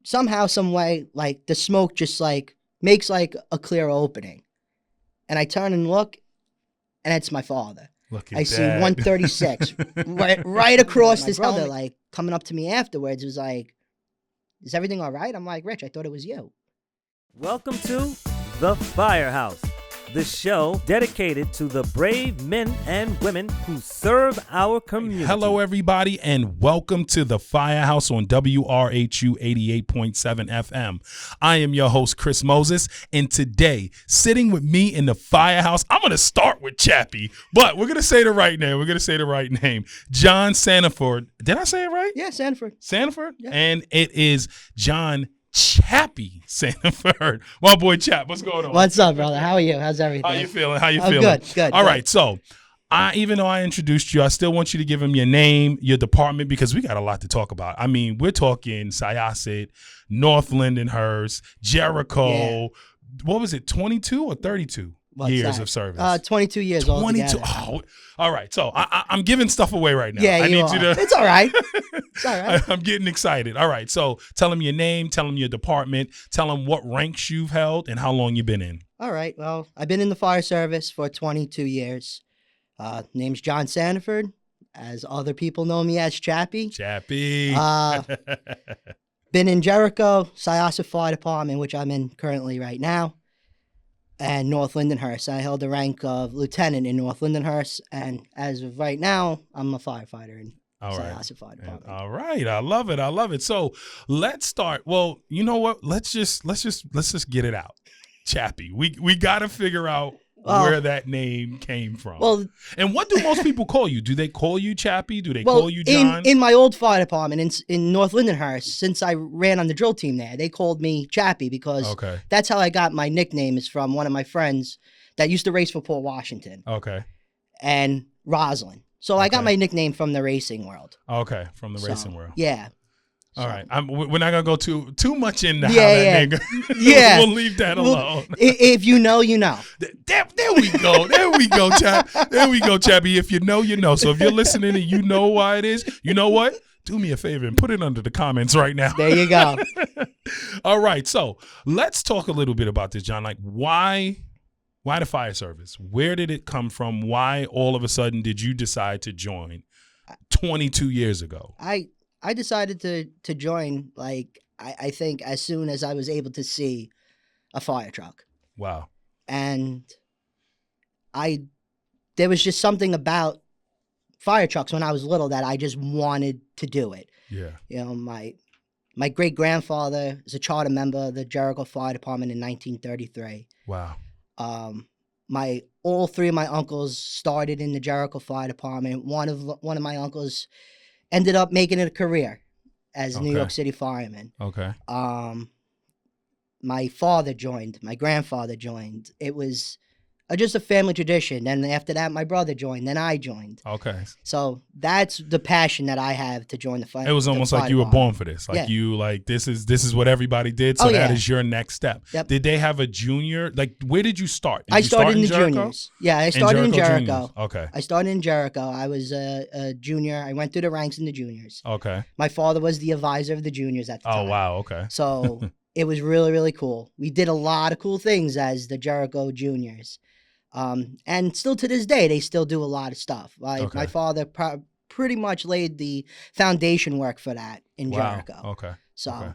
somehow, some way, like the smoke just like makes like a clear opening. And I turn and look, and it's my father. Look at I that. see 136 right across his brother, like coming up to me afterwards, was like, "Is everything all right?" I'm like, "Rich, I thought it was you." Welcome to The Firehouse, the show dedicated to the brave men and women who serve our community. Hello, everybody, and welcome to The Firehouse on WRHU 88.7 FM. I am your host, Chris Moses, and today, sitting with me in the Firehouse, I'm going to start with Chappy, but we're going to say the right name. John Sandiford. Did I say it right? Yeah, Sandiford. Sandiford? Yeah. And it is John Chappy Sandiford. My boy Chap, what's going on? What's up, brother? How are you? How's everything? How you feeling? Good. All right, so even though I introduced you, I still want you to give him your name, your department, because we got a lot to talk about. I mean, we're talking Syosset, North Lindenhurst, Jericho. Yeah. What was it, 22 or 32 years of service? 22 years 22. Oh, all right. So I'm giving stuff away right now. Yeah, I need you to. It's all right. It's all right. I'm getting excited. All right. So tell him your name, tell him your department, tell him what ranks you've held and how long you've been in. All right. Well, I've been in the fire service for 22 years. Name's John Sandiford, as other people know me as Chappy. Chappy. Been in Jericho, Syosset Fire Department, which I'm in currently right now, and North Lindenhurst. I held the rank of lieutenant in North Lindenhurst, and as of right now, I'm a firefighter in Syosset Fire Department. All right, I love it. So let's start. Well, you know what? Let's just get it out, Chappy. We got to figure out where that name came from. Well, and what do most people call you? Do they call you Chappy? Do they call you John? In my old fire department in North Lindenhurst, since I ran on the drill team there, they called me Chappy because that's how I got my nickname, is from one of my friends that used to race for Port Washington. Okay. And Roslyn. So I got my nickname from the racing world. Okay, from the racing world. Yeah. All right, we're not gonna go too much into how that nigga. Yeah, we'll leave that alone. If you know, you know. There we go. There we go, Chap. There we go, Chappy. If you know, you know. So if you're listening and you know why it is, you know what? Do me a favor and put it under the comments right now. There you go. All right, so let's talk a little bit about this, John. Like, why the fire service? Where did it come from? Why all of a sudden did you decide to join 22 years ago? I decided to join, like, I think as soon as I was able to see a fire truck. Wow. And there was just something about fire trucks when I was little that I just wanted to do it. Yeah. You know, my great-grandfather is a charter member of the Jericho Fire Department in 1933. Wow. All three of my uncles started in the Jericho Fire Department. One of my uncles ended up making it a career as a New York City fireman. Okay. My father joined. My grandfather joined. It was just a family tradition. And after that, my brother joined. Then I joined. Okay. So that's the passion that I have to join the fire. It was almost like you were born for this. Like this is what everybody did. So that is your next step. Yep. Did they have a junior? Like, where did you start? I started in the juniors. Yeah, I started in Jericho. Okay. I started in Jericho. I was a junior. I went through the ranks in the juniors. Okay. My father was the advisor of the juniors at the time. Oh, wow. Okay. So it was really, really cool. We did a lot of cool things as the Jericho juniors. And still to this day, they still do a lot of stuff. Like my father pretty much laid the foundation work for that in Jericho. Okay. So.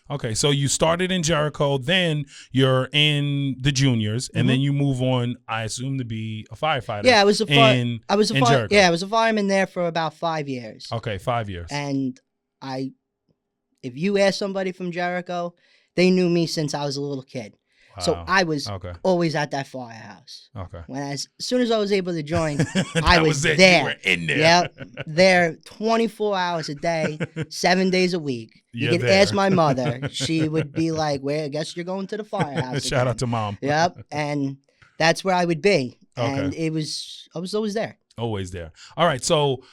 Okay, so you started in Jericho, then you're in the juniors, and then you move on, I assume, to be a firefighter. Yeah, I was a Jericho. Yeah, I was a fireman there for about 5 years. Okay, 5 years. And if you ask somebody from Jericho, they knew me since I was a little kid. Wow. So I was always at that firehouse. Okay. As soon as I was able to join, I was there. You were in there. Yep. There 24 hours a day, 7 days a week. You could ask my mother. She would be like, "Well, I guess you're going to the firehouse." Shout out to Mom. Yep. And that's where I would be. And I was always there. Always there. All right. So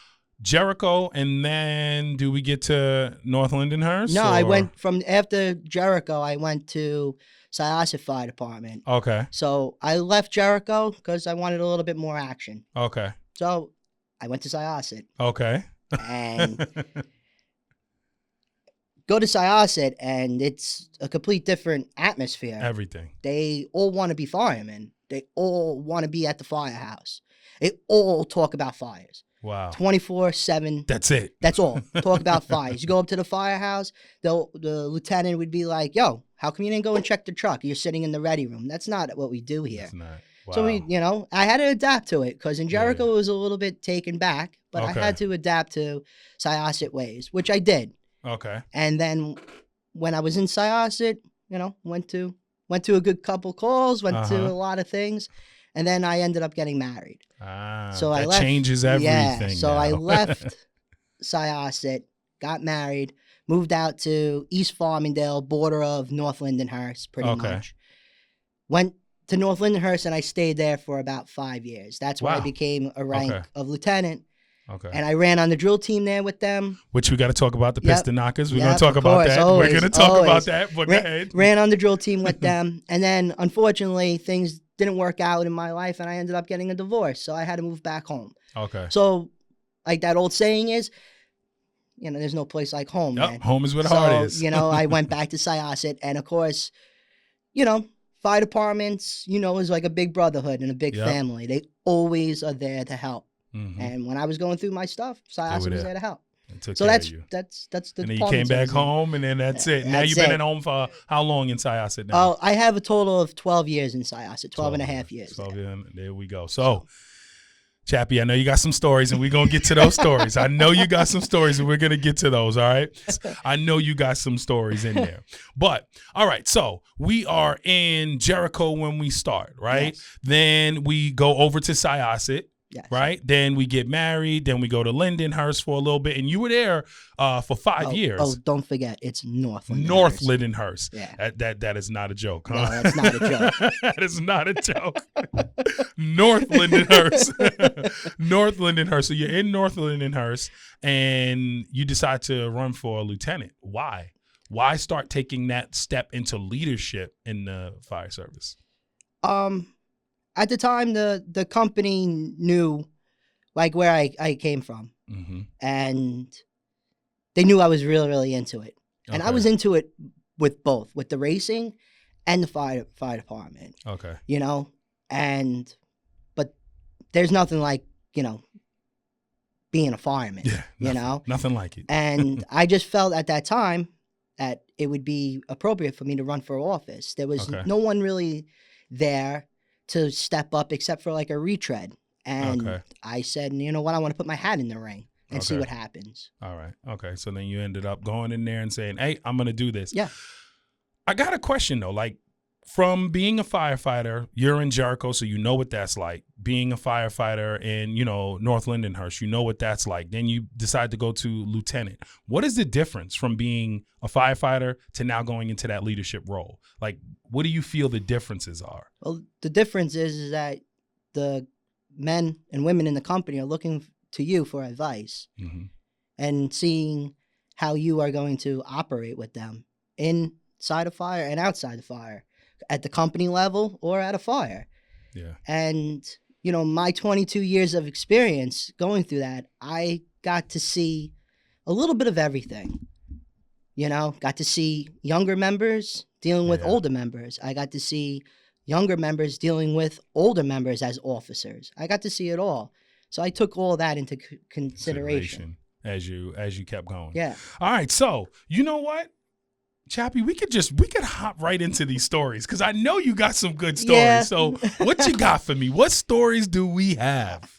Jericho, and then do we get to North Lindenhurst? No, I went from after Jericho, I went to Syosset Fire Department. Okay. So I left Jericho because I wanted a little bit more action. Okay. So I went to Syosset. Okay. And go to Syosset, and it's a complete different atmosphere. Everything. They all want to be firemen. They all want to be at the firehouse. They all talk about fires. Wow. 24/7. That's it. That's all. Talk about fires. You go up to the firehouse, the lieutenant would be like, yo, how come you didn't go and check the truck? You're sitting in the ready room. That's not what we do here. It's not. Wow. So, I had to adapt to it because in Jericho it was a little bit taken back, but I had to adapt to Syosset ways, which I did. Okay. And then when I was in Syosset, went to a good couple calls, went to a lot of things, and then I ended up getting married. So that changes everything. Yeah, so now. I left Syosset, got married, moved out to East Farmingdale, border of North Lindenhurst, pretty much. Went to North Lindenhurst, and I stayed there for about 5 years. That's where I became a rank of lieutenant. Okay. And I ran on the drill team there with them. Which we got to talk about, the Piston Knockers. We're going to talk of about course, that. always, We're going to talk about that. But go ahead. Ran on the drill team with them. And then, unfortunately, things didn't work out in my life, and I ended up getting a divorce. So I had to move back home. Okay. So, like that old saying is, there's no place like home, man. Home is where the heart is. I went back to Syosset. And, of course, fire departments, is like a big brotherhood and a big family. They always are there to help. Mm-hmm. And when I was going through my stuff, Syosset was there to help. So that's the. And then you came back home, and then that's it. Now you've been at home for how long in Syosset now? Oh, I have a total of 12 years in Syosset, 12 and a half years. 12 years. There we go. So, Chappy, I know you got some stories, and we're going to get to those stories. I know you got some stories, and we're going to get to those, all right? I know you got some stories in there. But, all right, so we are in Jericho when we start, right? Yes. Then we go over to Syosset. Yes. Right. Then we get married. Then we go to Lindenhurst for a little bit. And you were there for 5 years. Oh, don't forget. It's North Lindenhurst. North Lindenhurst. Yeah. That is not a joke, huh? No, that's not a joke. That is not a joke. North Lindenhurst. North Lindenhurst. So you're in North Lindenhurst, and you decide to run for a lieutenant. Why? Why start taking that step into leadership in the fire service? At the time, the company knew, like, where I came from. Mm-hmm. And they knew I was really, really into it. Okay. And I was into it with both, with the racing and the fire department. Okay. But there's nothing like, being a fireman, Nothing like it. And I just felt at that time that it would be appropriate for me to run for office. There was no one really there to step up except for like a retread. And I said, you know what, I want to put my hat in the ring and see what happens. All right. Okay. So then you ended up going in there and saying, hey, I'm going to do this. Yeah. I got a question though. Like, from being a firefighter, you're in Jericho, so you know what that's like. Being a firefighter in, North Lindenhurst, you know what that's like. Then you decide to go to lieutenant. What is the difference from being a firefighter to now going into that leadership role? Like, what do you feel the differences are? Well, the difference is that the men and women in the company are looking to you for advice and seeing how you are going to operate with them inside a fire and outside the fire, at the company level or at a fire. Yeah. And, my 22 years of experience going through that, I got to see a little bit of everything. Got to see younger members dealing with older members. I got to see younger members dealing with older members as officers. I got to see it all. So I took all that into consideration as you kept going. Yeah. All right. So, you know what? Chappy, we could hop right into these stories because I know you got some good stories. Yeah. So what you got for me? What stories do we have?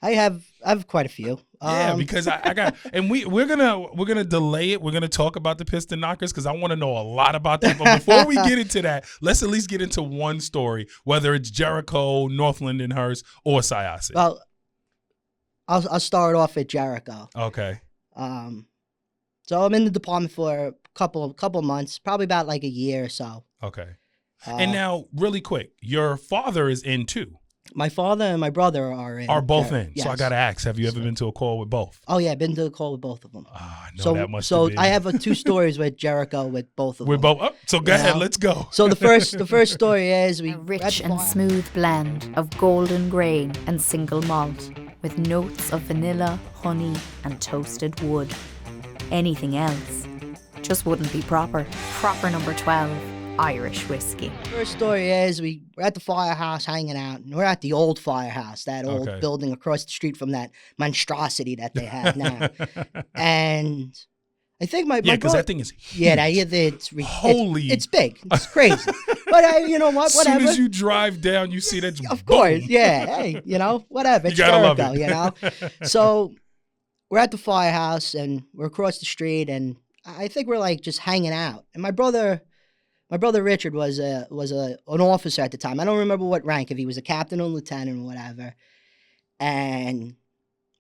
I have quite a few. Yeah, because I got, and we're gonna delay it. We're gonna talk about the Piston Knockers because I want to know a lot about that. But before we get into that, let's at least get into one story, whether it's Jericho, North Lindenhurst, or Syosset. Well, I'll start off at Jericho. Okay. So I'm in the department for a couple months, probably about like a year or so. Okay. And now, really quick, your father is in too. My father and my brother are in. Are both in. Yes. So I got to ask, have you ever been to a call with both? Oh, yeah, I've been to a call with both of them. I know that must So be. I have 2 stories with Jericho with both of them. We're both up. So go ahead, let's go. So the first story is a rich and smooth blend of golden grain and single malt with notes of vanilla, honey, and toasted wood. Anything else just wouldn't be proper. Proper number 12, Irish whiskey. First story is we're at the firehouse hanging out, and we're at the old firehouse, that old Okay. building across the street from that monstrosity that they have now. And I think my Yeah, because brother, that thing is huge. yeah, it's Holy. it's big, it's crazy. But you know what? As Whatever. soon as you drive down, you see that. Of course, boom. yeah. Hey, whatever. It's You gotta love Jericho, it. So we're at the firehouse and we're across the street, and I think we're like just hanging out. And my brother Richard was an officer at the time. I don't remember what rank, if he was a captain or lieutenant or whatever. And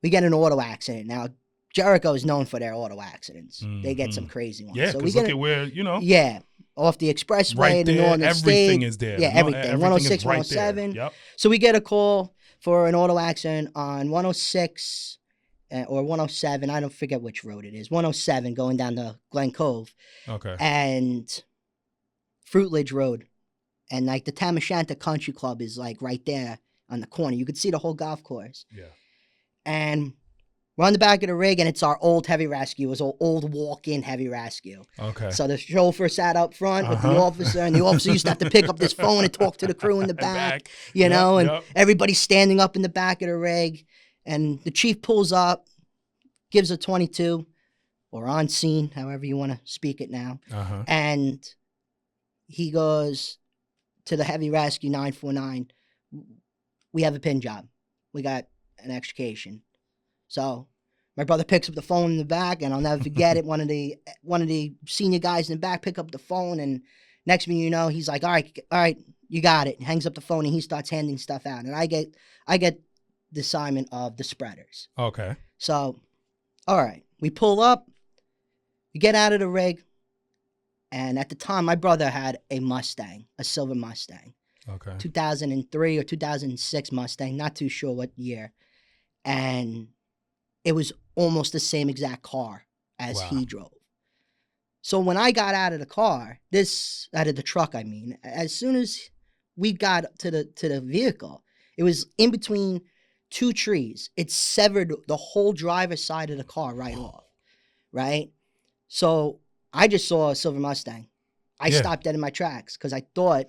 we get in an auto accident. Now, Jericho is known for their auto accidents. They get some crazy ones. Yeah, so because we look get at where, yeah, off the expressway right in the there, northern everything state. is there. Yeah, No, everything. everything 106, is right there. 107. Yep. So we get a call for an auto accident on 106 or 107. I don't forget which road it is. 107 going down to Glen Cove Okay. and Fruitledge Road. And like the Tamashanta Country Club is like right there on the corner. You could see the whole golf course. Yeah. And we're on the back of the rig, and it's our old heavy rescue. It was an old walk-in heavy rescue. Okay. So the chauffeur sat up front with the officer, and the officer used to have to pick up this phone and talk to the crew in the back, Yep, and everybody's standing up in the back of the rig. And the chief pulls up, gives a 22, or on scene, however you want to speak it now. And he goes to the heavy rescue 949, we have a pin job. We got an extrication. So my brother picks up the phone in the back, and I'll never forget it. One of the senior guys in the back pick up the phone, and next thing you know, he's like, all right, you got it. Hangs up the phone, and he starts handing stuff out. And I get the assignment of the spreaders. Okay. So, all right, we pull up, we get out of the rig, and at the time, my brother had a Mustang, a silver Mustang. Okay. 2003 or 2006 Mustang, not too sure what year. And it was almost the same exact car as he drove. So when I got out of the car, out of the truck, I mean, as soon as we got to the vehicle, it was in between two trees. It severed the whole driver's side of the car right off, right? So I just saw a silver Mustang. I stopped dead in my tracks because I thought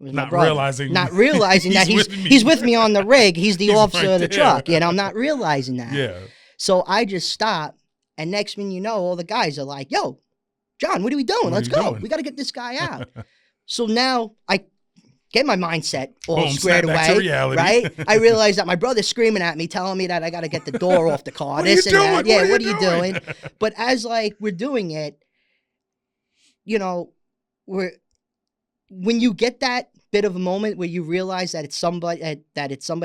it was my brother. Not realizing that he's with me on the rig. He's the officer right of the there. truck. I'm not realizing that. Yeah. So I just stopped, and next thing you know, all the guys are like, yo, John, what are we doing? Let's go. We got to get this guy out. So now I get my mindset all squared snap back to away, reality. right? I realize that my brother's screaming at me, telling me that I got to get the door off the car, What are this you and doing? that. Yeah, What what are are you you doing? doing? But as we're doing it, when you get that bit of a moment where you realize that it's somebody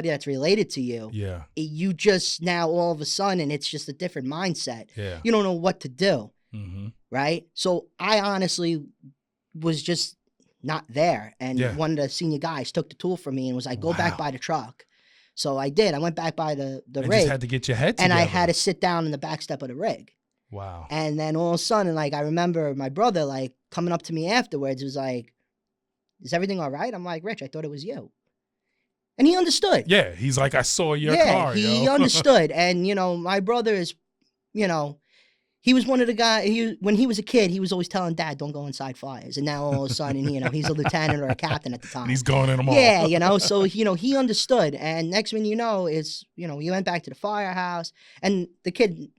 that's related to you, Yeah. you just now all of a sudden it's just a different mindset. Yeah. You don't know what to do, Mm-hmm. right? So I honestly was just not there, and one of the senior guys took the tool from me and was like, "Go back by the truck." So I did. I went back by the rig. Just had to get your head together. And I had to sit down in the back step of the rig. Wow. And then all of a sudden, I remember my brother coming up to me afterwards, was like, "Is everything all right?" I'm like, "Rich, I thought it was you." And he understood. Yeah, he's like, I saw your yeah, car. he yo. understood. And, my brother is, he was one of the guys, when he was a kid, he was always telling Dad, don't go inside fires. And now all of a sudden, he's a lieutenant or a captain at the time. And he's going in them all. Yeah, so, he understood. And next thing you know is, we went back to the firehouse, and the kid,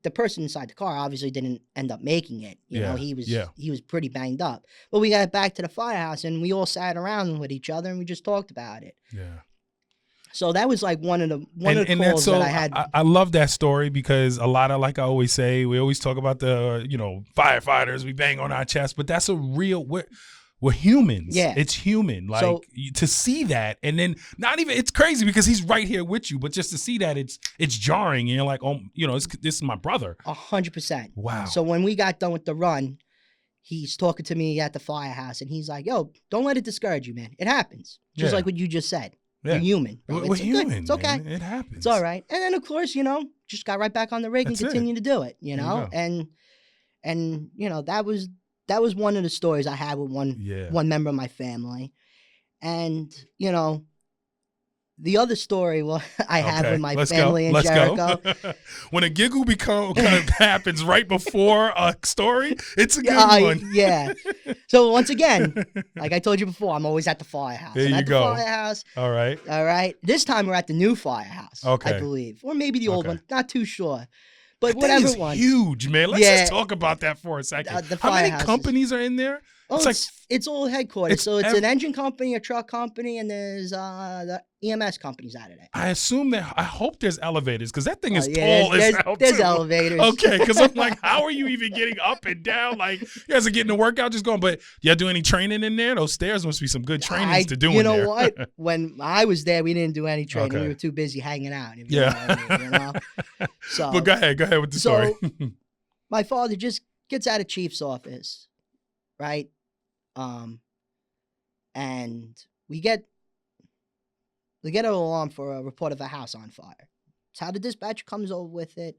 the person inside the car obviously didn't end up making it. You know, he was pretty banged up. But we got back to the firehouse, and we all sat around with each other, and we just talked about it. Yeah. So that was one of the calls that I had. I love that story because a lot of, like I always say, we always talk about the, firefighters, we bang on our chest, but that's a real, we're humans. Yeah. It's human. To see that, and then not even, it's crazy because he's right here with you, but just to see that it's jarring, and you're like, oh, this is my brother. 100%. Wow. So when we got done with the run, he's talking to me at the firehouse, and he's like, yo, don't let it discourage you, man. It happens. Just like what you just said. Yeah. You're human. Bro. We're it's human. Good. It's okay. Man. It happens. It's all right. And then, of course, just got right back on the rig and continued to do it, And that was one of the stories I had with one member of my family. And, the other story I have Okay, with my let's family go. in Let's Jericho. go. When a giggle kind of happens right before a story, it's a good one. Yeah. So once again, like I told you before, I'm always at the firehouse. There I'm you at the go. firehouse. All right. All right. This time we're at the new firehouse, Okay. I believe. Or maybe the old Okay. one. Not too sure. But That whatever is one. huge, man. Let's Yeah. just talk about that for a second. The How many firehouses. companies are in there? Oh, it's all headquarters. it's So it's an engine company, a truck company, and there's the EMS companies out of it. I assume that. I hope there's elevators because that thing is Yeah, tall as hell there's too. elevators. Okay, because I'm like, how are you even getting up and down? Like, you guys are getting the workout just going. But y'all do any training in there? Those stairs must be some good trainings to do. You in know there. what? When I was there, we didn't do any training. Okay. We were too busy hanging out. If Yeah. You know what I mean, you know? So, But go ahead with the story. my father just gets out of chief's office, right? And we get an alarm for a report of a house on fire. It's how the dispatcher comes over with it.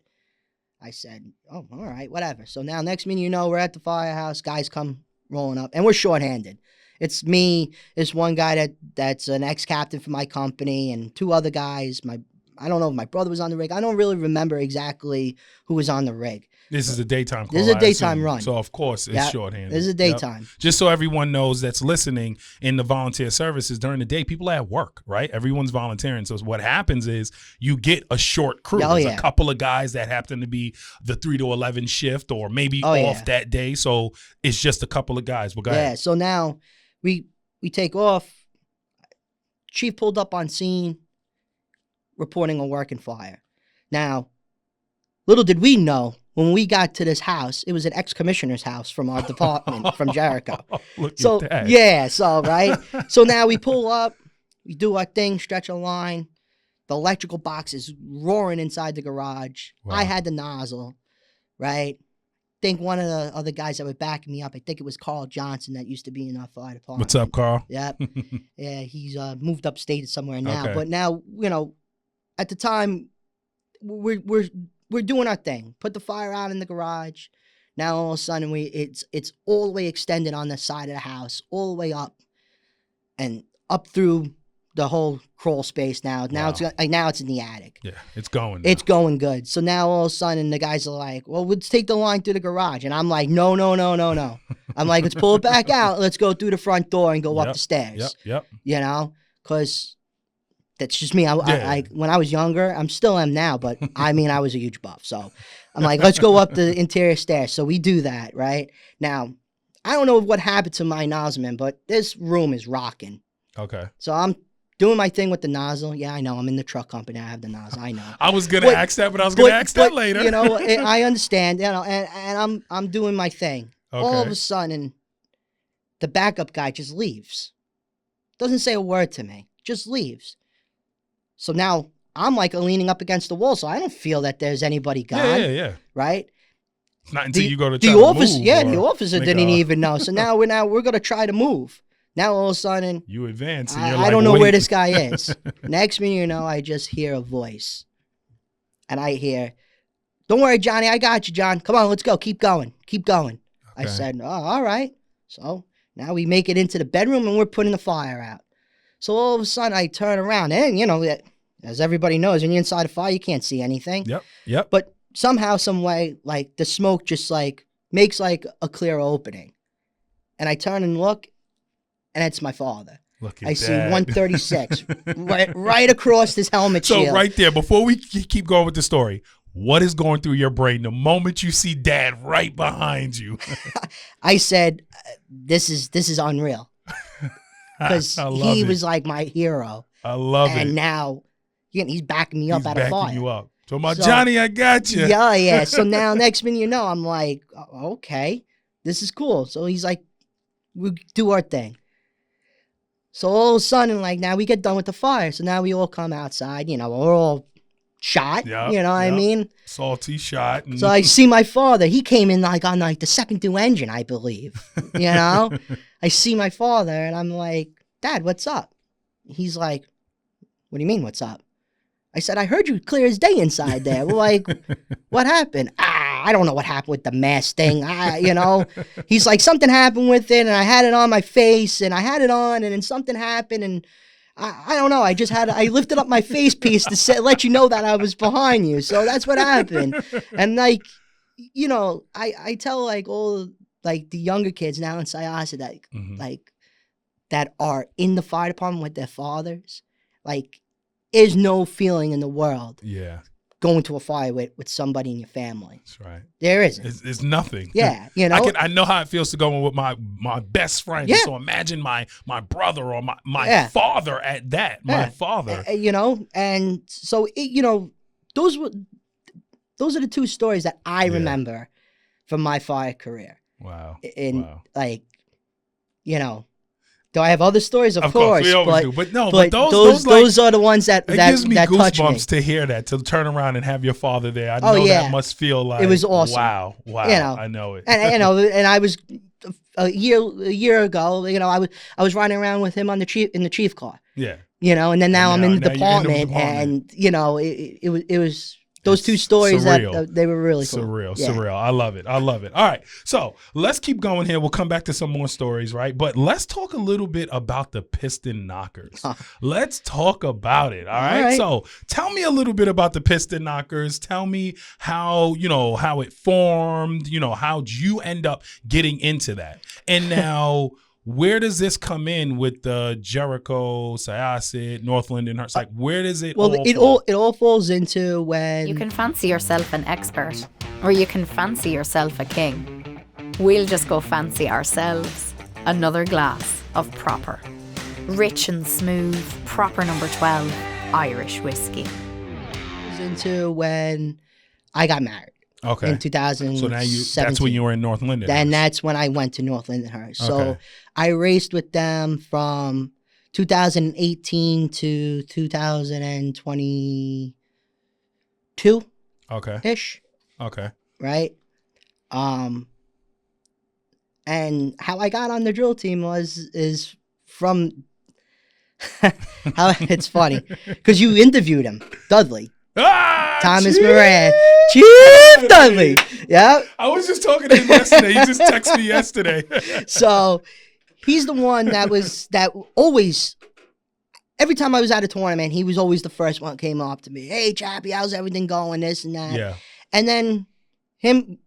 I said, oh, all right, whatever. So now next minute, you know, we're at the firehouse. Guys come rolling up, and we're shorthanded. It's me, this one guy that's an ex-captain for my company, and two other guys. I don't know if my brother was on the rig. I don't really remember exactly who was on the rig. This is a daytime call. This is a I daytime assume. run. So, of course, it's shorthand. This is a daytime. Yep. Just so everyone knows that's listening in the volunteer services during the day, people are at work, right? Everyone's volunteering. So what happens is you get a short crew. Oh, There's yeah. a couple of guys that happen to be the 3 to 11 shift or maybe off yeah. that day. So it's just a couple of guys. Well, go Yeah, ahead. so now we take off. Chief pulled up on scene, reporting a working fire. Now, little did we know, when we got to this house, it was an ex-commissioner's house from our department from Jericho. Look So, at that. yeah, so, right? So now we pull up, we do our thing, stretch a line. The electrical box is roaring inside the garage. Wow. I had the nozzle, right? I think one of the other guys that were backing me up, I think it was Carl Johnson that used to be in our fire department. What's up, Carl? Yep. Yeah, he's moved upstate somewhere now. Okay. But now, you know, at the time, we're doing our thing. Put the fire out in the garage. Now all of a sudden it's all the way extended on the side of the house, all the way up, and up through the whole crawl space. Now Wow. it's in the attic. Yeah, it's going. Now. It's going good. So now all of a sudden the guys are like, well, let's take the line through the garage. And I'm like, no. I'm like, let's pull it back out. Let's go through the front door and go up the stairs. Yep. You know, because that's just me. I when I was younger, I'm still am now, but I mean, I was a huge buff. So I'm like, let's go up the interior stairs. So we do that, right? Now, I don't know what happened to my nozzleman, but this room is rocking. Okay. So I'm doing my thing with the nozzle. Yeah, I know. I'm in the truck company. I have the nozzle. I know. I was gonna ask that, but I was gonna ask that later. You know, I understand. You know, and I'm doing my thing. Okay. All of a sudden, the backup guy just leaves. Doesn't say a word to me. Just leaves. So now I'm like leaning up against the wall, so I don't feel that there's anybody gone. Yeah. Right? Not until you go to the try officer. to move Yeah, or the officer make didn't a- even know. So now we're gonna try to move. Now all of a sudden, You advance. And you're I like, don't know where wait. this guy is. Next minute, you know, I just hear a voice, and I hear, "Don't worry, Johnny, I got you, John. Come on, let's go. Keep going. I Okay. said, "Oh, all right." So now we make it into the bedroom, and we're putting the fire out. So all of a sudden, I turn around, and you know, as everybody knows, when you're inside a fire, you can't see anything. Yep. But somehow, some way, like the smoke just like makes like a clear opening, and I turn and look, and it's my father. Look at I that. see 136 right across his helmet So shield. right there, before we keep going with the story, what is going through your brain the moment you see Dad right behind you? I said, "This is unreal," because I love he it. was like my hero, I love and it. now he's backing me up He's out of backing fire. you up. So my So- Johnny, I got you. Yeah. So now, next minute, you know, I'm like, okay, this is cool. So he's like, we do our thing. So all of a sudden, like now we get done with the fire. So now we all come outside. You know, we're all shot. Yep, you know what I yep. mean? Salty shot. And So I see my father. He came in like on like the second due engine, I believe. You know, I see my father, and I'm like, "Dad, what's up?" He's like, "What do you mean, what's up?" I said, "I heard you clear as day inside there." We're like, "What happened?" I don't know what happened with the mask thing. You know, he's like, something happened with it, and I had it on my face, and I had it on, and then something happened, and I don't know. I lifted up my face piece to let you know that I was behind you. So that's what happened. And like, you know, I tell like all like the younger kids now in Syosset that like that are in the fire department with their fathers, like, there's no feeling in the world. Yeah. Going to a fire with somebody in your family. That's right. There isn't. It's nothing. Yeah, you know. I know how it feels to go with my best friend. Yeah. So imagine my brother or my father at that. My father. You know, and so you know, those are the two stories that I remember from my fire career. Wow. Like, you know. Do I have other stories? Of course, we always do. But those are the ones that gives me that touch me. goosebumps to hear that, to turn around and have your father there. I know that must feel like, it was awesome. Wow, you know, I know it. And you know, and I was a year ago. You know, I was riding around with him in the chief car. Yeah. You know, and then now I'm in the department, and you know, it was. Those two stories that they were really cool. Surreal. I love it. All right. So let's keep going here. We'll come back to some more stories, right? But let's talk a little bit about the Piston Knockers. Let's talk about it. All right. So tell me a little bit about the Piston Knockers. Tell me how it formed, how'd you end up getting into that? And now where does this come in with the Jericho, Syosset, North Lindenhurst? Like, where does it it all falls into when you can fancy yourself an expert, or you can fancy yourself a king. We'll just go fancy ourselves another glass of proper, rich and smooth, proper number 12 Irish whiskey. It was into when I got married. Okay. In 2017. So now that's when you were in North Lindenhurst. And that's when I went to North Lindenhurst. So I raced with them from 2018 to 2022. Okay. Ish. Okay. Right? And how I got on the drill team is from how it's funny because you interviewed him, Dudley. Thomas Chief Moran. Chief Dudley. Yeah. I was just talking to him yesterday. He just texted me yesterday. So he's the one that always, every time I was at a tournament, he was always the first one that came up to me. Hey, Chappy, how's everything going? This and that. Yeah. And then him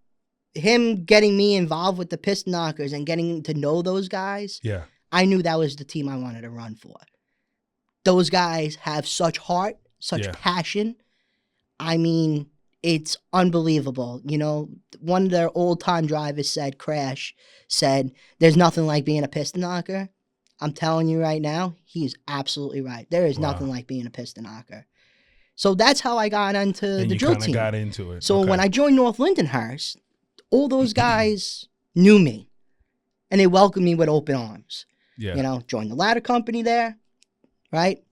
getting me involved with the Piston Knockers and getting to know those guys. Yeah. I knew that was the team I wanted to run for. Those guys have such heart, such passion. I mean, it's unbelievable. You know, one of their old-time drivers said, Crash, said, there's nothing like being a piston knocker. I'm telling you right now, he's absolutely right. There is nothing like being a piston knocker. So that's how I got into the drill team. Got into it. So when I joined North Lindenhurst, all those guys knew me, and they welcomed me with open arms. Yeah. You know, joined the ladder company there, right?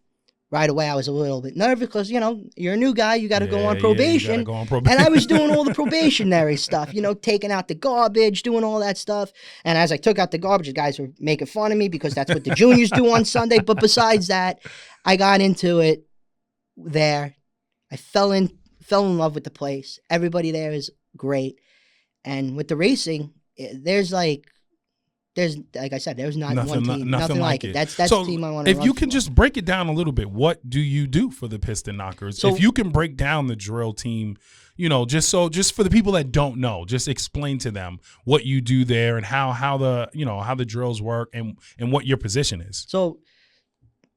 Right away, I was a little bit nervous because, you know, you're a new guy. You got to go on probation. You gotta go on probation. And I was doing all the probationary stuff, you know, taking out the garbage, doing all that stuff. And as I took out the garbage, the guys were making fun of me because that's what the juniors do on Sunday. But besides that, I got into it there. I fell in love with the place. Everybody there is great. And with the racing, there's like I said, there's not one team, nothing like it. That's so the team I want to run if you can for. just break it down a little bit, what do you do for the Piston Knockers? So, if you can break down the drill team, you know, just for the people that don't know, just explain to them what you do there and how the drills work and what your position is. So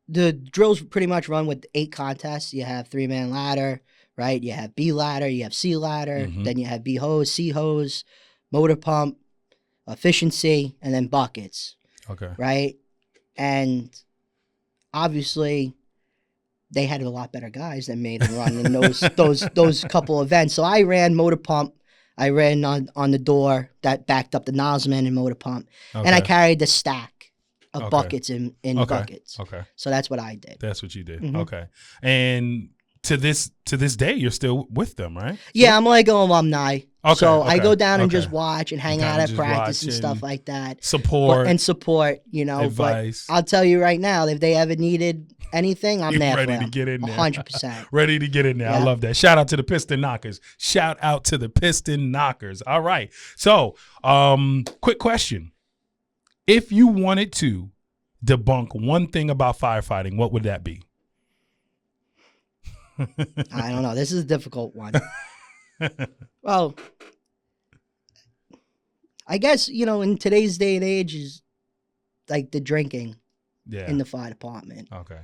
the drills pretty much run with 8 contests. You have 3-man ladder, right? You have B ladder, you have C ladder, then you have B hose, C hose, motor pump, efficiency, and then buckets. Okay. Right? And obviously they had a lot better guys that made them run in those couple events. So I ran motor pump. I ran on the door that backed up the nozzleman and motor pump. Okay. And I carried the stack of buckets in buckets. Okay. So that's what I did. That's what you did. Okay. And to this day, you're still with them, right? Yeah, I'm like an alumni. Okay, so I go down and just watch and hang out at practice and stuff and like that. Support, you know. Advice. But I'll tell you right now, if they ever needed anything, I'm there ready for them. to get in there. 100%. Ready to get in there. Yeah. I love that. Shout out to the Piston Knockers. Shout out to the Piston Knockers. All right. So, quick question. If you wanted to debunk one thing about firefighting, what would that be? I don't know. This is a difficult one. Well, I guess, in today's day and age is like the drinking in the fire department. Okay.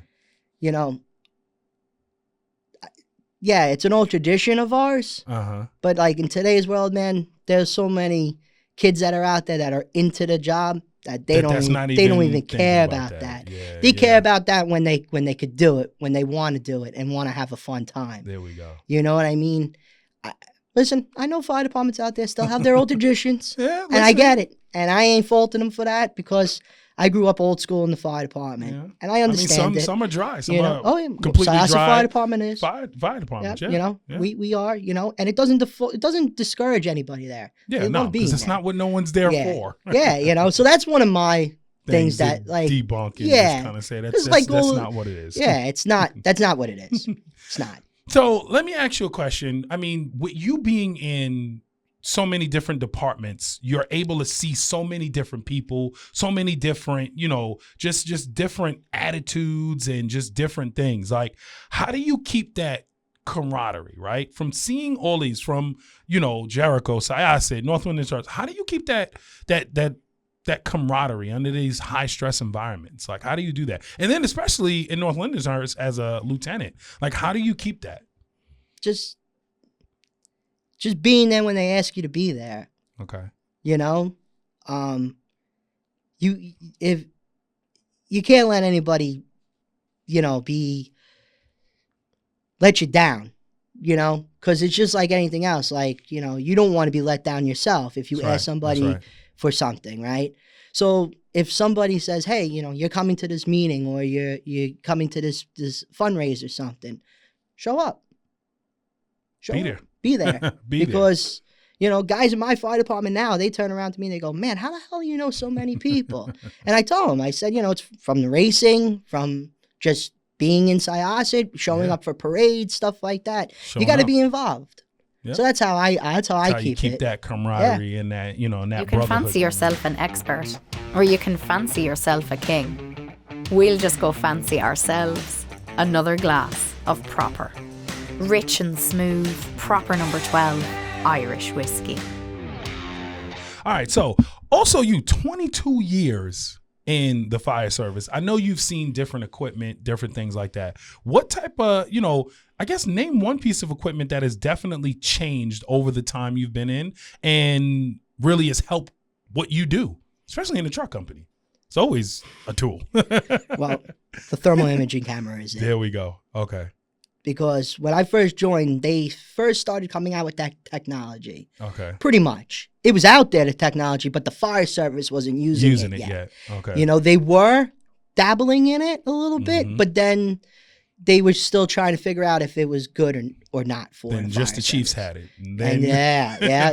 Yeah, it's an old tradition of ours. But like in today's world, man, there's so many kids that are out there that are into the job that they don't even care about that. Yeah, they care about that when they could do it, when they want to do it and want to have a fun time. There we go. You know what I mean? Listen, I know fire departments out there still have their old traditions, and I get it, and I ain't faulting them for that because I grew up old school in the fire department, and I understand it. Some are dry, some are completely dry. Fire department is fire department. We are, and it doesn't discourage anybody there. Yeah, no, because it's not what no one's there for. Yeah, so that's one of my things that like debunk and just kind of say that's not what it is. Yeah, it's not. That's not what it is. It's not. So let me ask you a question. I mean, with you being in so many different departments, you're able to see so many different people, so many different, just different attitudes and just different things. Like, how do you keep that camaraderie, right? From seeing all these, from, Jericho, Syosset, North Lindenhurst, how do you keep that camaraderie under these high stress environments? Like, how do you do that? And then especially in North Lindenhurst as a lieutenant, like, how do you keep that? Just being there when they ask you to be there. Okay. If you can't let anybody, let you down, because it's just like anything else. Like, you don't want to be let down yourself if you ask somebody for something, right? So if somebody says, hey, you're coming to this meeting or you're coming to this fundraiser or something, show up. Be there. Because, guys in my fire department now, they turn around to me and they go, man, how the hell do you know so many people? And I told them, I said, it's from the racing, from just being in Syosset, showing up for parades, stuff like that. You got to be involved. Yep. So that's how I keep that camaraderie and that, and that You can fancy yourself an expert, or you can fancy yourself a king. We'll just go fancy ourselves another glass of proper, rich and smooth, proper number 12 Irish whiskey. All right, so also you 22 years in the fire service. I know you've seen different equipment, different things like that. What type of, I guess name one piece of equipment that has definitely changed over the time you've been in and really has helped what you do, especially in the truck company. It's always a tool. Well, the thermal imaging camera is it. There we go. Okay. Because when I first joined, they first started coming out with that technology. Okay. Pretty much. It was out there, the technology, but the fire service wasn't using it yet. Okay. They were dabbling in it a little bit, but then they were still trying to figure out if it was good or not for then the just fire the Chiefs service. had it. And then,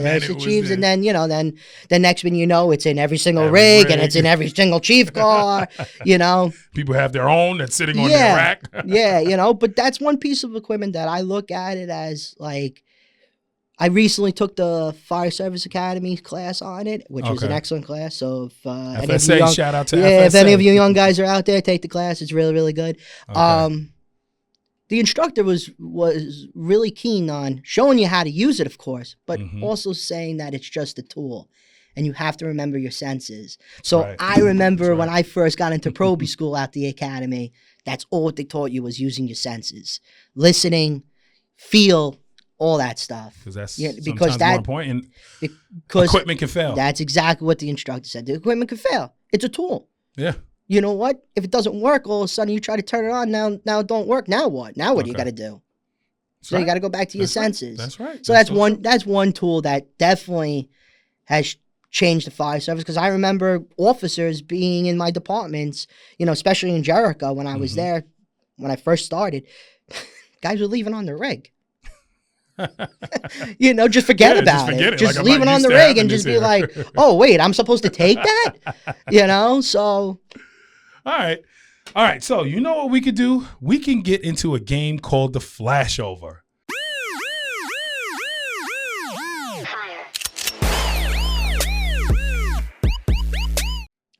there's the Chiefs. And then, then the next thing you know, it's in every single rig and it's in every single Chief car, People have their own that's sitting on their rack. But that's one piece of equipment that I look at it as like, I recently took the Fire Service Academy class on it, which is an excellent class. So if FSA, shout out to FSA. If any of you young guys are out there, take the class. It's really, really good. Okay. The instructor was really keen on showing you how to use it, of course, but also saying that it's just a tool and you have to remember your senses. So I remember when I first got into Proby school at the academy, that's all they taught you was using your senses, listening, feel, all that stuff. Because that's sometimes more important. Because equipment can fail. That's exactly what the instructor said. The equipment can fail. It's a tool. Yeah. You know what? If it doesn't work, all of a sudden you try to turn it on. Now it don't work. Now what? Now what do you got to do? So you got to go back to your senses. That's right. So that's one tool that definitely has changed the fire service. Because I remember officers being in my departments, especially in Jericho when I was there, when I first started, guys were leaving on the rig. Just forget about it. Just leave it on the rig and just be like, oh, wait, I'm supposed to take that? So. All right. So you know what we could do? We can get into a game called the Flashover.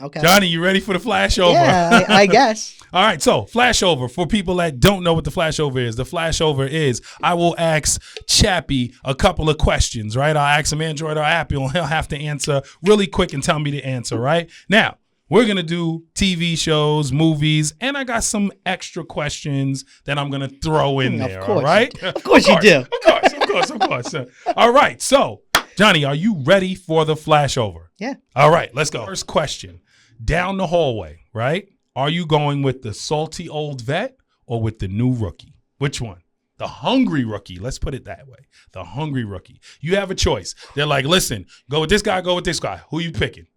Okay. Johnny, you ready for the flashover? Yeah, I guess. All right, so flashover. For people that don't know what the flashover is, the flashover is I will ask Chappy a couple of questions, right? I'll ask him Android or Apple, and he'll have to answer really quick and tell me the answer, right? Now, we're going to do TV shows, movies, and I got some extra questions that I'm going to throw in there, all right? Of course you do. Of course. All right, so, Johnny, are you ready for the flashover? Yeah. All right, let's go. First question. Down the hallway, right? Are you going with the salty old vet or with the new rookie? Which one? The hungry rookie. Let's put it that way. The hungry rookie. You have a choice. They're like, listen, go with this guy, go with this guy. Who you picking?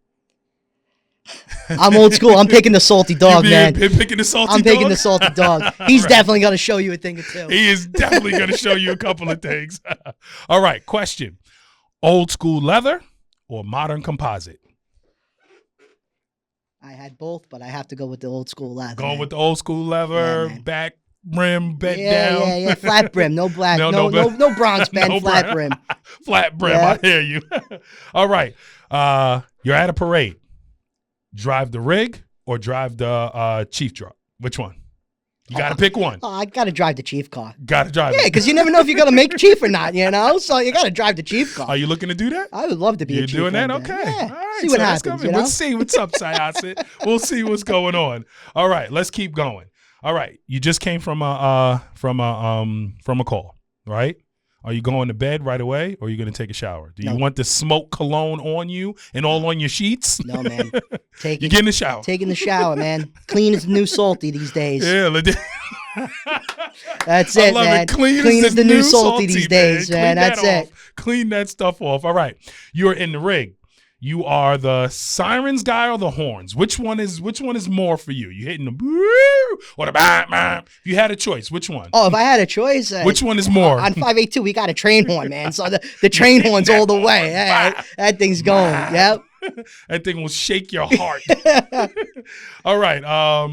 I'm old school. I'm picking the salty dog, man. Picking the salty dog? I'm picking the salty dog. He's definitely going to show you a thing or two. He is definitely going to show you a couple of things. All right, question. Old school leather or modern composite? I had both, but I have to go with the old school leather. Going with the old school leather, back rim, bent down. Yeah. Flat brim, no black, no bronze bend, no flat brim. Flat brim, yeah. I hear you. All right, you're at a parade. Drive the rig or drive the chief truck? Which one? You got to pick one. I got to drive the chief car. Got to drive it. Yeah, because you never know if you're going to make chief or not, you know? So you got to drive the chief car. Are you looking to do that? I would love to be a chief. You're doing that? Okay. Yeah. All right. See what happens, you know? We'll see what's up, Syosset. We'll see what's going on. All right, let's keep going. All right, you just came from a call, right? Are you going to bed right away or are you going to take a shower? Do you want the smoke cologne on you and all on your sheets? No, man. You get in the shower. Taking the shower, man. Clean is the new salty these days. Yeah, that's it, man. Clean is the new salty these days, man. That's it. Clean that stuff off. All right. You're in the rig. You are the sirens guy or the horns? Which one is more for you? You hitting the boo or the bam bam? If you had a choice, which one? Oh, if I had a choice, which one is more? On 582, we got a train horn, man. So the train horn's all the way. That thing's going. Yep. That thing will shake your heart. All right.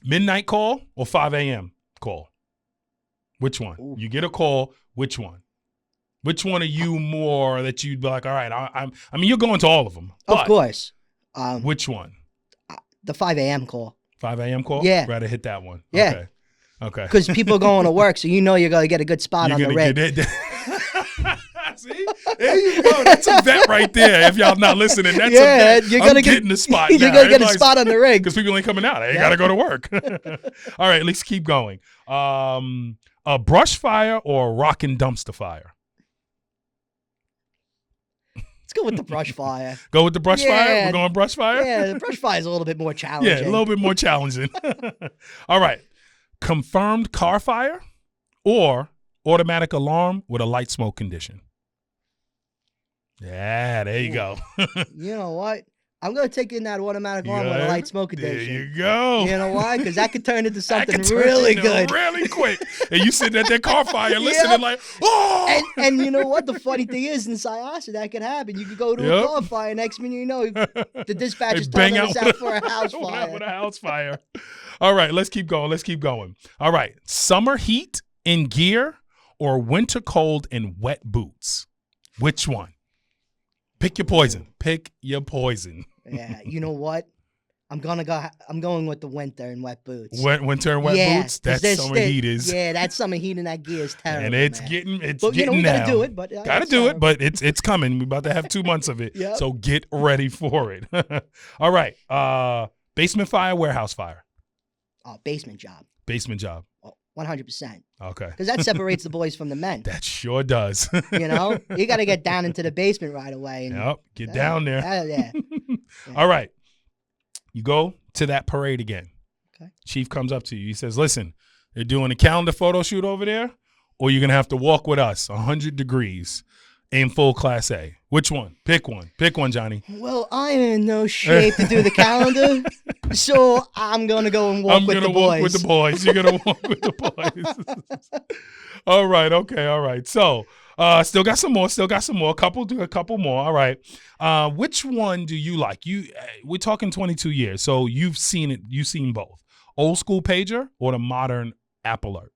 Midnight call or 5 a.m. call? Which one? Ooh. You get a call. Which one? Which one are you more that you'd be like, all right, I mean, you're going to all of them. Of course. Which one? The 5 a.m. call. 5 a.m. call? Yeah. Rather hit that one. Yeah. Okay. Because people are going to work, so you know you're going to get a good spot on the rig. See? There you go. That's a vet right there. If y'all not listening, that's a vet. You're gonna get in the spot. You're going to get a spot on the rig. Because people ain't coming out. They got to go to work. All right, let's keep going. A brush fire or a rockin' dumpster fire? Let's go with the brush fire. Go with the brush fire? We're going brush fire? Yeah, the brush fire is a little bit more challenging. Yeah, a little bit more challenging. All right. Confirmed car fire or automatic alarm with a light smoke condition? Yeah, there you go. You know what? I'm going to take in that automatic alarm with a light smoke condition. There you go. You know why? Because that could turn into something really good. Really quick. And you sitting at that car fire listening like, oh! And you know what? The funny thing is, in Syosset, that could happen. You could go to a car fire, next minute you know, the dispatcher's telling us out for a house fire. With a house fire. All right, let's keep going. All right, summer heat in gear or winter cold in wet boots? Which one? Pick your poison. Yeah, you know what? I'm going with the winter and wet boots. Winter and wet boots? That's summer heat is. Yeah, that summer heat in that gear is terrible. And it's man. getting we now. gotta do it, but it's coming. We're about to have 2 months of it. Yep. So get ready for it. All right. Basement fire, warehouse fire? Basement job. Basement job. 100%. Okay. Because that separates the boys from the men. That sure does. You know? You got to get down into the basement right away. And, get down there. Yeah. All right. You go to that parade again. Okay. Chief comes up to you. He says, listen, they're doing a calendar photo shoot over there, or you're going to have to walk with us 100 degrees in full Class A. Which one? Pick one. Pick one, Johnny. Well, I'm in no shape to do the calendar, so I'm going to go and walk with the boys. I'm going to walk with the boys. You're going to walk with the boys. All right. Okay. All right. So still got some more. A couple more. All right. Which one do you like? We're talking 22 years, so you've seen it. You've seen both. Old school pager or the modern app alert?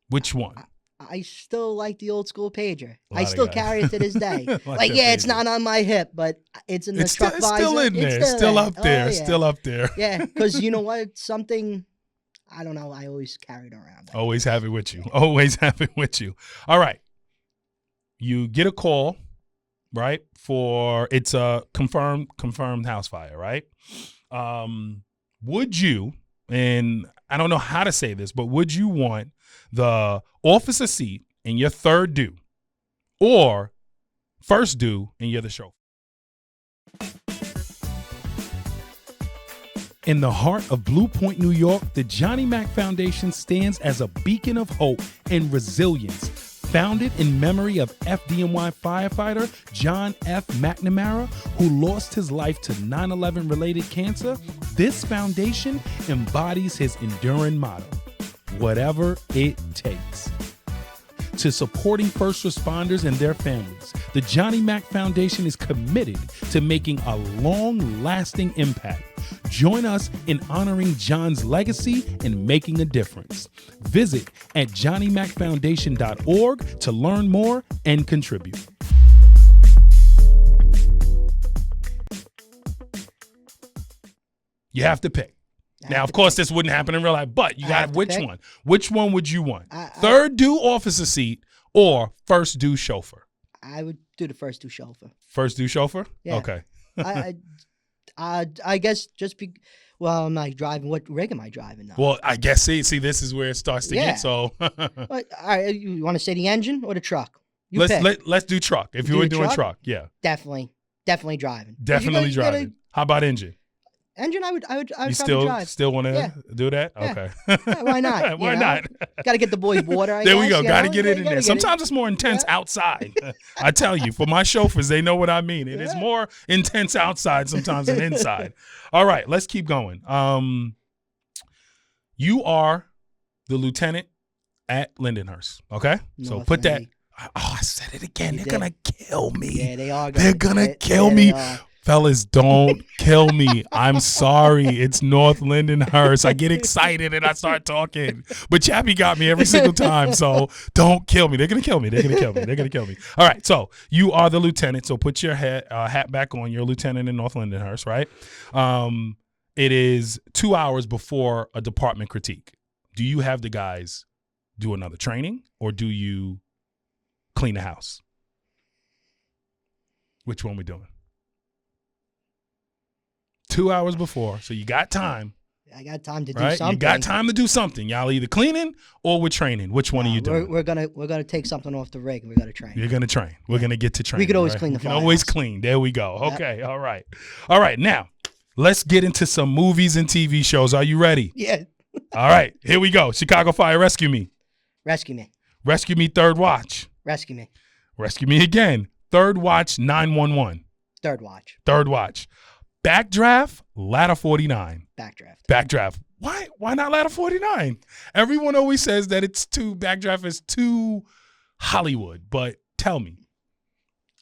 Which one? I still like the old school pager. A lot I of still guys. carry it to this day. Like yeah, that it's pager. not on my hip, but it's in the It's truck still, visor. it's still in there. It's still up there. Oh, yeah. Still up there. Yeah, because you know what? It's something, I don't know, I always carry it around. Always have it with you. Always have it with you. All right. You get a call, right? It's a confirmed house fire, right? Would you, and I don't know how to say this, but would you want the officer seat in your third due or first due and you're the chauffeur? In the heart of Blue Point, New York, the Johnny Mac Foundation stands as a beacon of hope and resilience. Founded in memory of FDNY firefighter John F. McNamara, who lost his life to 9/11 related cancer, this foundation embodies his enduring motto, whatever it takes. To supporting first responders and their families, the Johnny Mac Foundation is committed to making a long-lasting impact. Join us in honoring John's legacy and making a difference. Visit at johnnymacfoundation.org to learn more and contribute. You have to pick. Now, of course, this wouldn't happen in real life, but you got which one? Which one would you want? Third due officer seat or first due chauffeur? I would do the first due chauffeur. First due chauffeur? Yeah. Okay. I guess well, I'm like driving. What rig am I driving now? Well, I guess, see, this is where it starts to get, so. All right, you want to say the engine or the truck? Let's do truck. If you were doing truck, yeah. Definitely driving. Definitely driving. How about engine? Engine, I would You probably drive. still want to do that? Yeah. Okay. Yeah, why not? Why not? Got to get the boys water. I There guess, we go. Got to know? get it in Gotta there. get Sometimes it's more intense outside. I tell you, for my chauffeurs, they know what I mean. It is more intense outside sometimes than inside. All right, let's keep going. You are the lieutenant at Lindenhurst, okay? So put that. Oh, I said it again. They're going to kill me. Yeah, they are. They're going to kill me. Fellas, don't kill me. I'm sorry. It's North Lindenhurst. I get excited and I start talking. But Chappy got me every single time, so don't kill me. They're going to kill me. They're going to kill me. They're going to kill me. All right, so you are the lieutenant, so put your hat back on. You're a lieutenant in North Lindenhurst, right? It is 2 hours before a department critique. Do you have the guys do another training or do you clean the house? Which one we doing? 2 hours before, so you got time. I got time to do right? something. You got time to do something. Y'all either cleaning or we're training. Which one are you doing? We're gonna take something off the rig and we're gonna train. You're gonna train. We're gonna get to train. We could always right? clean the We can firehouse. always clean. There we go. Okay. All right. All right. Now let's get into some movies and TV shows. Are you ready? Yeah. All right. Here we go. Chicago Fire, Rescue Me. Rescue me. Rescue Me, Third Watch. Rescue me. Rescue Me again. Third Watch, 911. Third watch. Third Watch. Backdraft, Ladder 49. Backdraft. Backdraft. Why not Ladder 49? Everyone always says that Backdraft is too Hollywood, but tell me.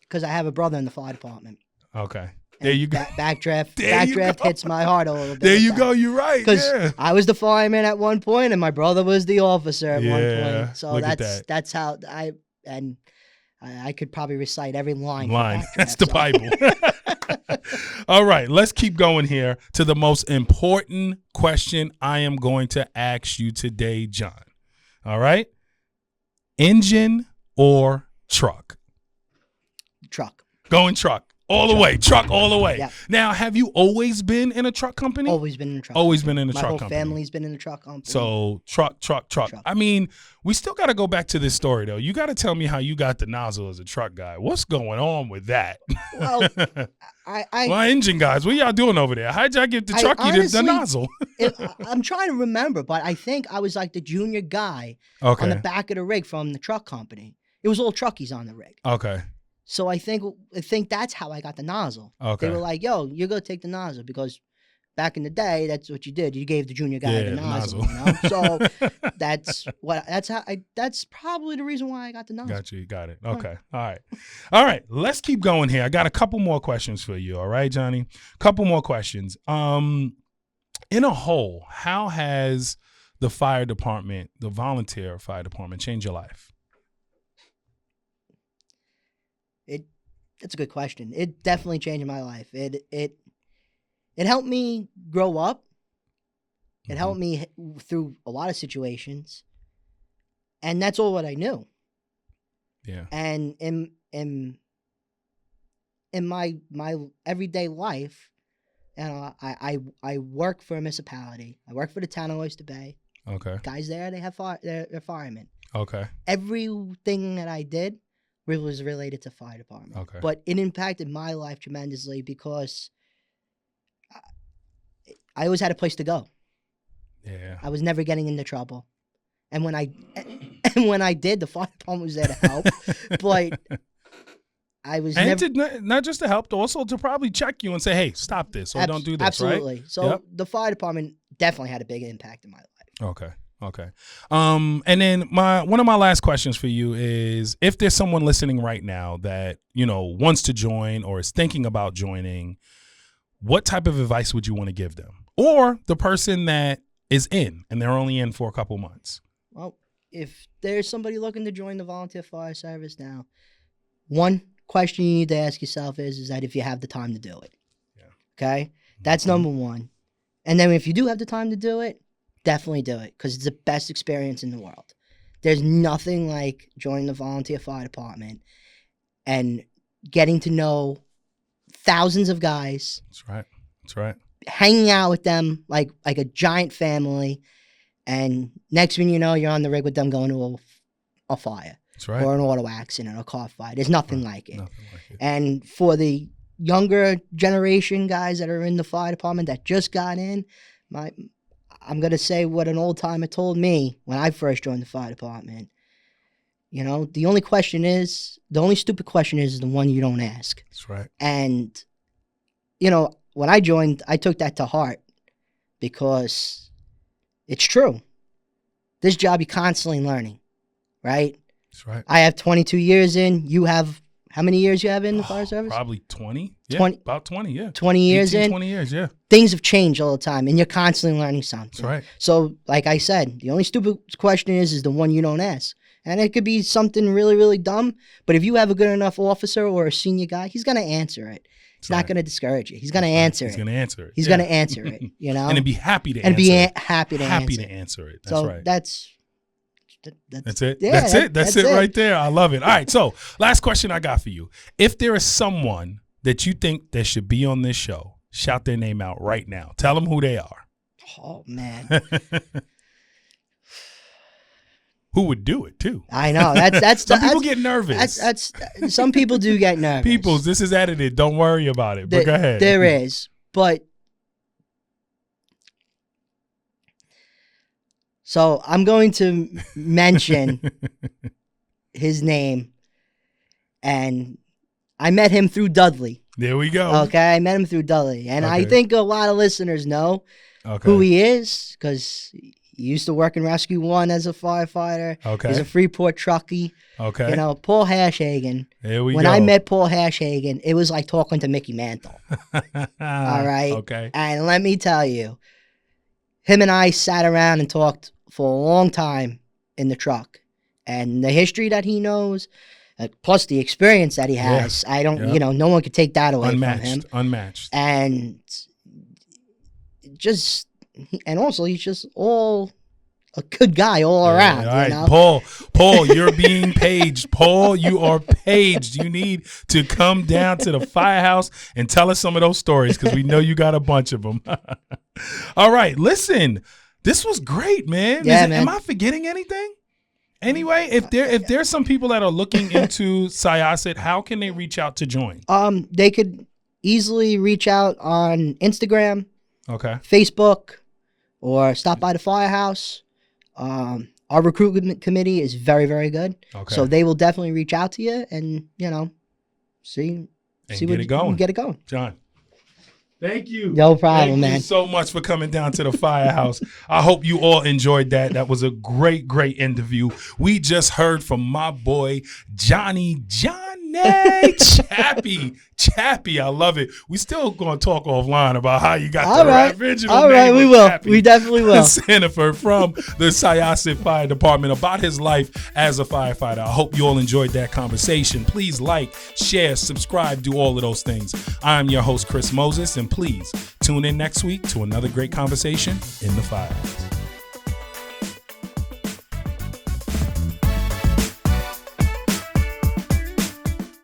Because I have a brother in the fire department. Okay. There you go. Backdraft hits my heart a little bit. There you go. You're right. Because I was the fireman at one point, and my brother was the officer at one Yeah, point. So look at that. that's how I could probably recite every line. for Line. Backdraft, That's the so. Bible. All right. Let's keep going here to the most important question I am going to ask you today, John. All right. Engine or truck? Truck. Going truck. All the way. Truck all the way. Yeah. Now, have you always been in a truck company? Always been in a truck. Always been in a My truck whole company. family's been in a truck company. So truck. I mean, we still got to go back to this story, though. You got to tell me how you got the nozzle as a truck guy. What's going on with that? Well, Well, engine guys, what y'all doing over there? How'd y'all get the truck the nozzle? I'm trying to remember, but I think I was like the junior guy Okay. on the back of the rig from the truck company. It was all truckies on the rig. Okay. So I think that's how I got the nozzle. Okay. They were like, "Yo, you're gonna take the nozzle," because back in the day, that's what you did. You gave the junior guy the nozzle. You know? So that's probably the reason why I got the nozzle. Got you. Got it. Okay. All right. Let's keep going here. I got a couple more questions for you. All right, Johnny. Couple more questions. In a whole, how has the fire department, the volunteer fire department, changed your life? That's a good question. It definitely changed my life. It helped me grow up. It helped me through a lot of situations, and that's all what I knew. Yeah. And in my everyday life, I work for a municipality. I work for the town of Oyster Bay. Okay. Guys there, they're firemen. Okay. Everything that I did was related to fire department. Okay. But it impacted my life tremendously because I always had a place to go. Yeah. I was never getting into trouble. And when I did, the fire department was there to help. But I was not just to help, also to probably check you and say, hey, stop this or don't do this, absolutely. right? So the fire department definitely had a big impact in my life. Okay. And then one of my last questions for you is, if there's someone listening right now that, wants to join or is thinking about joining, what type of advice would you want to give them? Or the person that is in and they're only in for a couple months? Well, if there's somebody looking to join the volunteer fire service now, one question you need to ask yourself is that if you have the time to do it. Yeah. Okay? That's number one. And then if you do have the time to do it, definitely do it, because it's the best experience in the world. There's nothing like joining the volunteer fire department and getting to know thousands of guys. That's right. Hanging out with them like a giant family, and next thing you know, you're on the rig with them going to a fire. That's right. Or an auto accident or a car fire. There's nothing like it. And for the younger generation guys that are in the fire department that just got in, I'm going to say what an old timer told me when I first joined the fire department. The only stupid question is the one you don't ask. That's right. And, when I joined, I took that to heart because it's true. This job, you're constantly learning, right? That's right. I have 22 years in. You have, how many years you have in the fire service? Probably 20. Yeah, 20, about 20, yeah. 20 years 18, in. 20 years, yeah. Things have changed all the time, and you're constantly learning something. That's right. So, like I said, the only stupid question is the one you don't ask. And it could be something really, really dumb, but if you have a good enough officer or a senior guy, he's going to answer it. He's not going to discourage you. He's going to answer it. He's going to answer it. He's going to answer it, And be happy to and answer it. And be happy to answer it. That's so right. That's it. Yeah, that's it right there. I love it. All right. So last question I got for you. If there is someone that you think that should be on this show, shout their name out right now. Tell them who they are. Oh, man. Who would do it too? I know. That's some people get nervous. That's some people do get nervous. Peoples, this is edited. Don't worry about it. But go ahead. There is. But so I'm going to mention his name, and I met him through Dudley. There we go. Okay, I met him through Dudley, and I think a lot of listeners know who he is because he used to work in Rescue 1 as a firefighter. Okay. He's a Freeport truckie. Okay. Paul Hashhagen. There we go. When I met Paul Hashhagen, it was like talking to Mickey Mantle. All right? Okay. And let me tell you, him and I sat around and talked for a long time in the truck. And the history that he knows, plus the experience that he has, no one could take that away from him. Unmatched. And also he's just all a good guy all around. All right, Paul, you're being paged. Paul, you are paged. You need to come down to the Firehouse and tell us some of those stories because we know you got a bunch of them. All right, listen, this was great, man. Yeah, man. Am I forgetting anything? Anyway, if there's some people that are looking into Syosset, how can they reach out to join? They could easily reach out on Instagram, Facebook, or stop by the Firehouse. Our recruitment committee is very, very good. So they will definitely reach out to you and, see what get it going. Get it going. John, thank you. No problem, man. Thank you so much for coming down to the Firehouse. I hope you all enjoyed that. That was a great, great interview. We just heard from my boy, Johnny. Nay, Chappy, I love it. We still gonna talk offline about how you got All right. original All right, name we of will. Chappy. We definitely will. Sandiford from the Syosset Fire Department about his life as a firefighter. I hope you all enjoyed that conversation. Please like, share, subscribe, do all of those things. I'm your host, Chris Moses, and please tune in next week to another great conversation in the Firehouse.